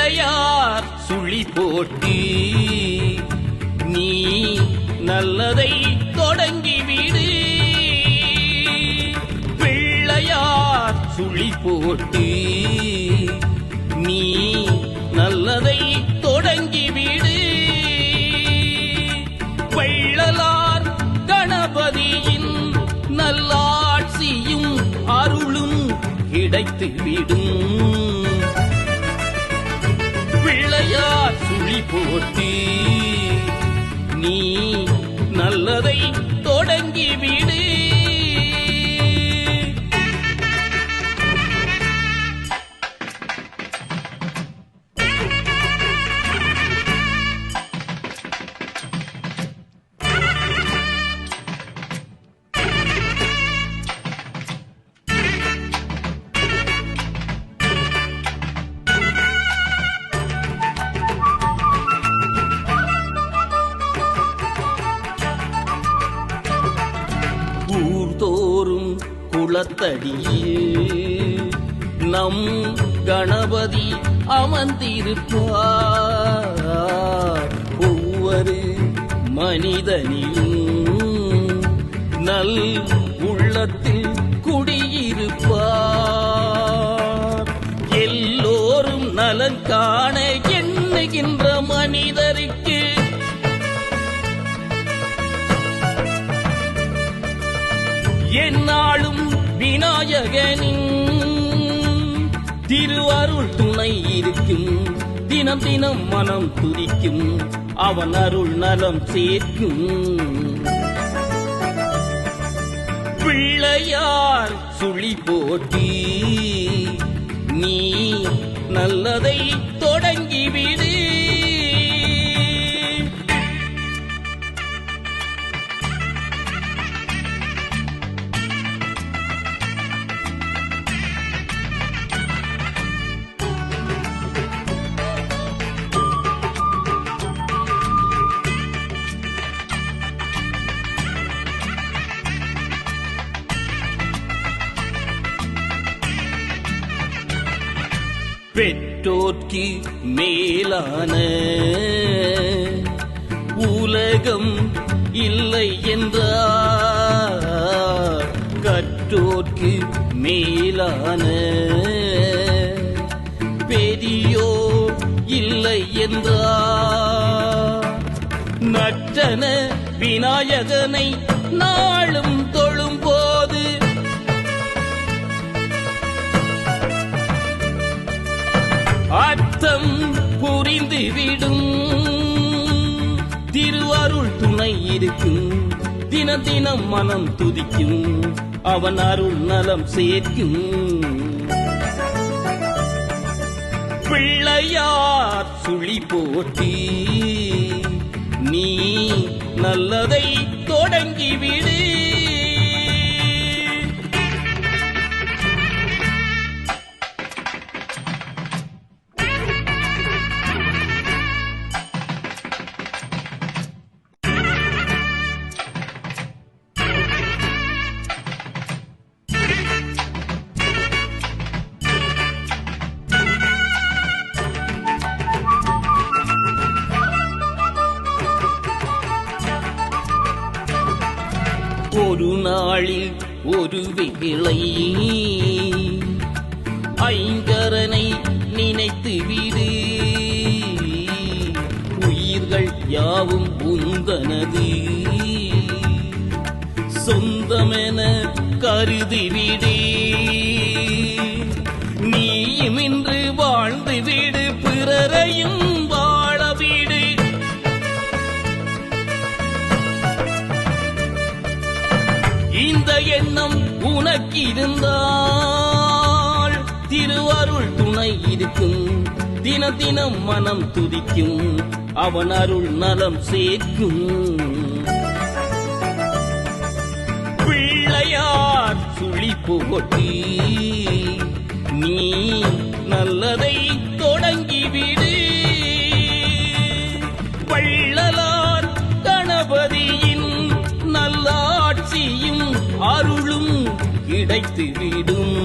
பிள்ளையார் சுழி போட்டு நீ நல்லதை தொடங்கிவிடு. பிள்ளையார் சுழி போட்டு நீ நல்லதை தொடங்கிவிடு. வள்ளலார் கணபதியின் நல்லாட்சியும் அருளும் கிடைத்துவிடும். பிள்ளையார் சுழி போட்டு நீ நல்லதை தொடங்கிவிடு. ஊர்தோறும் குளத்தடியில் நம் கணபதி அமர்ந்திருப்பார். ஒவ்வொரு மனிதனிலும் நல் உள்ளத்தில் குடியிருப்பார். எல்லோரும் நலன் காண எண்ணுகின்ற மனிதருக்கு என்னாலும் விநாயகனின் திருவருள் துணை இருக்கும். தினம் தினம் மனம் துதிக்கும், அவன் அருள் நலம் சேர்க்கும். பிள்ளையார் சுழி போட்டி நீ நல்லதை தொடங்கிவிடு. பெற்றோர்க்கு மேலான உலகம் இல்லை என்றார். கற்றோர்க்கு மேலான பெரியோர் இல்லை என்றார். நற்றன விநாயகனை நாளும் தொழும் போது அர்த்தம் புரிந்துவிடும். திருவருள் துணை இருக்கும், தினம் தினம் மனம் துதிக்கும், அவன் அருள் நலம் சேர்க்கும். பிள்ளையார் சுழி போட்டி நீ நல்லதை தொடங்கிவிடு. ஒரு நாளில் ஒரு வேளை ஐங்கரனை நினைத்துவிடு. உயிர்கள் யாவும் உந்தனது சொந்தமென கருதிவிடு. நீயும் இன்று வாழ்ந்துவிடு, பிறரையும் வாழவிடு. இந்த எண்ணம் உனக்கு இருந்தால் திருவருள் துணை இருக்கும். தினம் தினம் மனம் துதிக்கும், அவன் அருள் நலம் சேர்க்கும். பிள்ளையார் சுழி போட்டி நீ நல்லதை தொடங்கிவிடு. வள்ளலார் கணபதியின் நல்லாட்சியும் அருளும் கிடைத்துவிடும்.